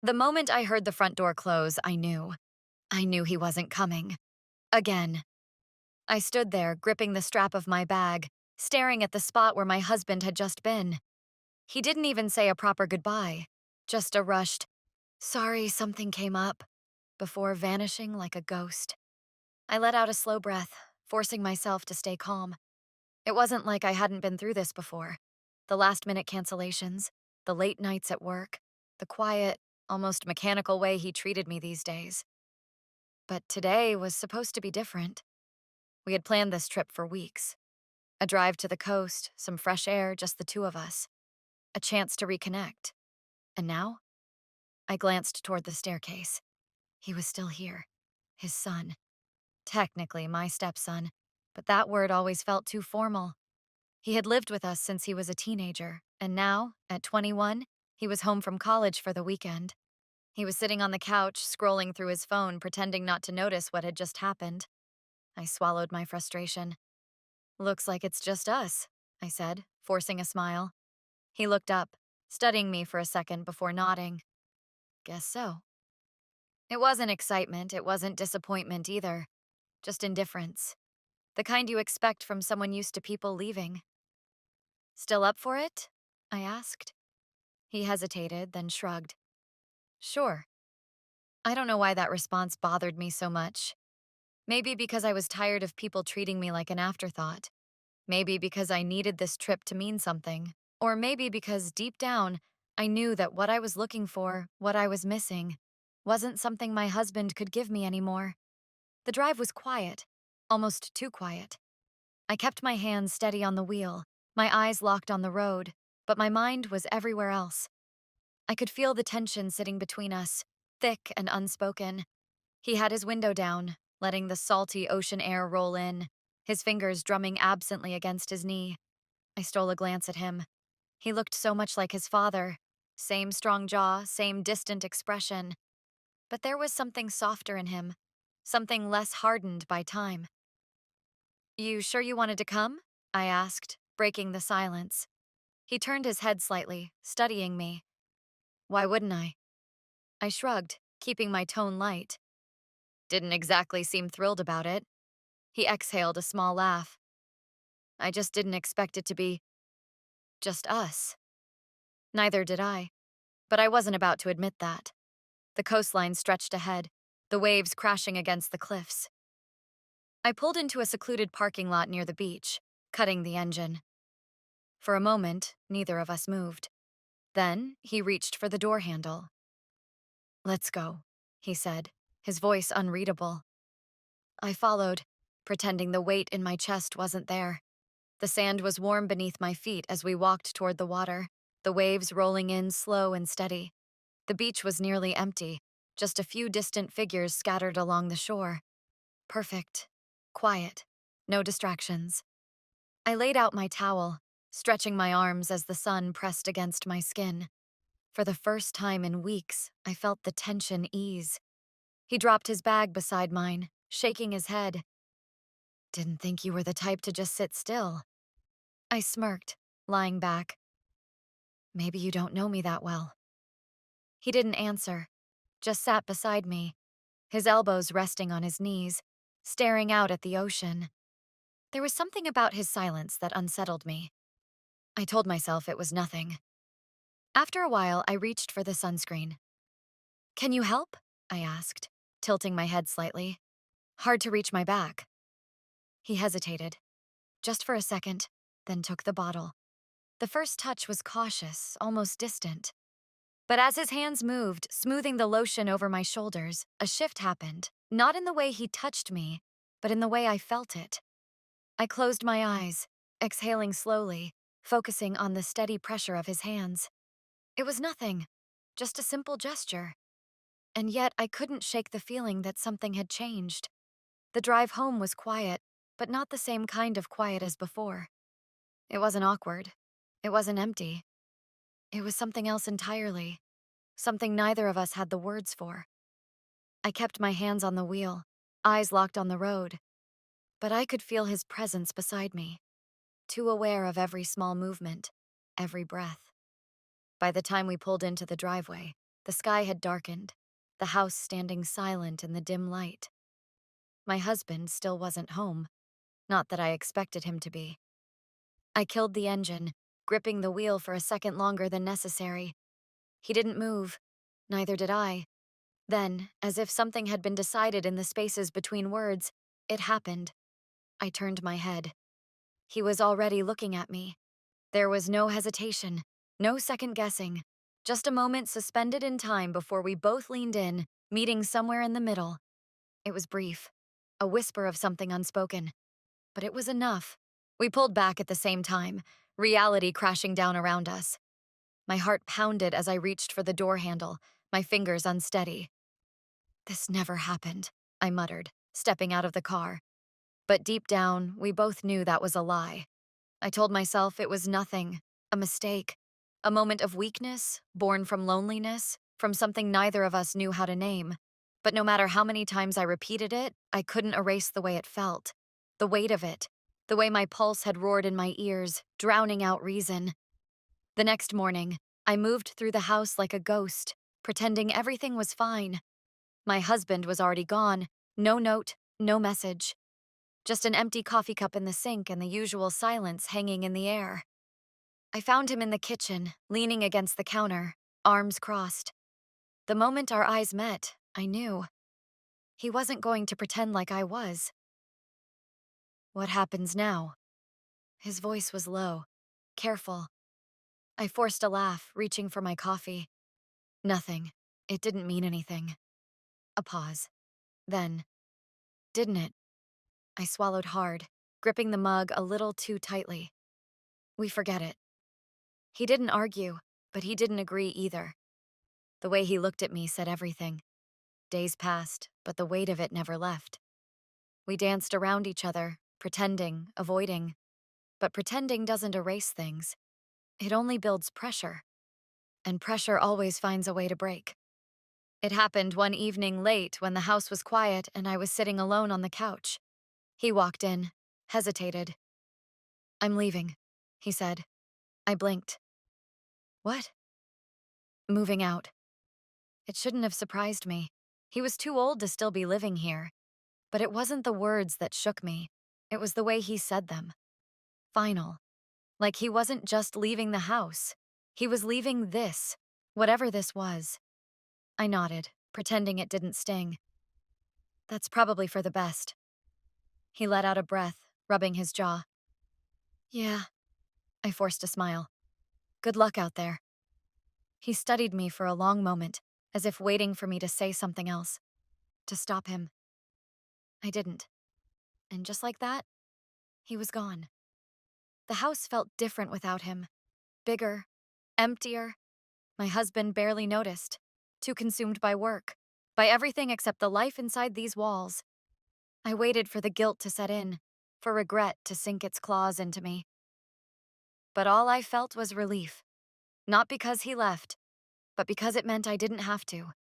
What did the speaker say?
The moment I heard the front door close, I knew. I knew he wasn't coming. Again. I stood there, gripping the strap of my bag, staring at the spot where my husband had just been. He didn't even say a proper goodbye, just a rushed, "Sorry, something came up," before vanishing like a ghost. I let out a slow breath, forcing myself to stay calm. It wasn't like I hadn't been through this before. The last-minute cancellations, the late nights at work, the quiet, almost mechanical way he treated me these days. But today was supposed to be different. We had planned this trip for weeks. A drive to the coast, some fresh air, just the two of us. A chance to reconnect. And now? I glanced toward the staircase. He was still here. His son. Technically my stepson, but that word always felt too formal. He had lived with us since he was a teenager, and now, at 21, he was home from college for the weekend. He was sitting on the couch, scrolling through his phone, pretending not to notice what had just happened. I swallowed my frustration. "Looks like it's just us," I said, forcing a smile. He looked up, studying me for a second before nodding. "Guess so." It wasn't excitement, it wasn't disappointment either. Just indifference. The kind you expect from someone used to people leaving. "Still up for it?" I asked. He hesitated, then shrugged. "Sure." I don't know why that response bothered me so much. Maybe because I was tired of people treating me like an afterthought. Maybe because I needed this trip to mean something. Or maybe because deep down, I knew that what I was looking for, what I was missing, wasn't something my husband could give me anymore. The drive was quiet, almost too quiet. I kept my hands steady on the wheel, my eyes locked on the road, but my mind was everywhere else. I could feel the tension sitting between us, thick and unspoken. He had his window down, letting the salty ocean air roll in, his fingers drumming absently against his knee. I stole a glance at him. He looked so much like his father. Same strong jaw, same distant expression. But there was something softer in him, something less hardened by time. "You sure you wanted to come?" I asked, breaking the silence. He turned his head slightly, studying me. "Why wouldn't I?" I shrugged, keeping my tone light. Didn't exactly seem thrilled about it. He exhaled a small laugh. "I just didn't expect it to be just us." Neither did I, but I wasn't about to admit that. The coastline stretched ahead, the waves crashing against the cliffs. I pulled into a secluded parking lot near the beach, cutting the engine. For a moment, neither of us moved. Then, he reached for the door handle. "Let's go," he said, his voice unreadable. I followed, pretending the weight in my chest wasn't there. The sand was warm beneath my feet as we walked toward the water, the waves rolling in slow and steady. The beach was nearly empty, just a few distant figures scattered along the shore. Perfect. Quiet. No distractions. I laid out my towel, stretching my arms as the sun pressed against my skin. For the first time in weeks, I felt the tension ease. He dropped his bag beside mine, shaking his head. "Didn't think you were the type to just sit still." I smirked, lying back. "Maybe you don't know me that well." He didn't answer, just sat beside me, his elbows resting on his knees, staring out at the ocean. There was something about his silence that unsettled me. I told myself it was nothing. After a while, I reached for the sunscreen. "Can you help?" I asked, tilting my head slightly. "Hard to reach my back." He hesitated, just for a second, then took the bottle. The first touch was cautious, almost distant. But as his hands moved, smoothing the lotion over my shoulders, a shift happened, not in the way he touched me, but in the way I felt it. I closed my eyes, exhaling slowly, focusing on the steady pressure of his hands. It was nothing, just a simple gesture. And yet I couldn't shake the feeling that something had changed. The drive home was quiet, but not the same kind of quiet as before. It wasn't awkward. It wasn't empty. It was something else entirely. Something neither of us had the words for. I kept my hands on the wheel, eyes locked on the road. But I could feel his presence beside me, too aware of every small movement, every breath. By the time we pulled into the driveway, The sky had darkened, the house standing silent in the dim light. My husband still wasn't home, not that I expected him to be. I killed the engine, gripping the wheel for a second longer than necessary. He didn't move, neither did I. Then, as if something had been decided in the spaces between words, it happened. I turned my head. He was already looking at me. There was no hesitation, no second guessing, just a moment suspended in time before we both leaned in, meeting somewhere in the middle. It was brief, a whisper of something unspoken, but it was enough. We pulled back at the same time, reality crashing down around us. My heart pounded as I reached for the door handle, my fingers unsteady. "This never happened," I muttered, stepping out of the car. But deep down, we both knew that was a lie. I told myself it was nothing, a mistake, a moment of weakness, born from loneliness, from something neither of us knew how to name. But no matter how many times I repeated it, I couldn't erase the way it felt, the weight of it, the way my pulse had roared in my ears, drowning out reason. The next morning, I moved through the house like a ghost, pretending everything was fine. My husband was already gone, no note, no message. Just an empty coffee cup in the sink and the usual silence hanging in the air. I found him in the kitchen, leaning against the counter, arms crossed. The moment our eyes met, I knew. He wasn't going to pretend like I was. "What happens now?" His voice was low, careful. I forced a laugh, reaching for my coffee. "Nothing. It didn't mean anything." A pause. Then, "Didn't it?" I swallowed hard, gripping the mug a little too tightly. "We forget it." He didn't argue, but he didn't agree either. The way he looked at me said everything. Days passed, but the weight of it never left. We danced around each other, pretending, avoiding. But pretending doesn't erase things. It only builds pressure. And pressure always finds a way to break. It happened one evening late when the house was quiet and I was sitting alone on the couch. He walked in, hesitated. "I'm leaving," he said. I blinked. "What?" "Moving out." It shouldn't have surprised me. He was too old to still be living here. But it wasn't the words that shook me. It was the way he said them. Final. Like he wasn't just leaving the house. He was leaving this, whatever this was. I nodded, pretending it didn't sting. "That's probably for the best." He let out a breath, rubbing his jaw. "Yeah." I forced a smile. "Good luck out there." He studied me for a long moment, as if waiting for me to say something else. To stop him. I didn't. And just like that, he was gone. The house felt different without him. Bigger, emptier. My husband barely noticed, too consumed by work, by everything except the life inside these walls. I waited for the guilt to set in, for regret to sink its claws into me. But all I felt was relief. Not because he left, but because it meant I didn't have to.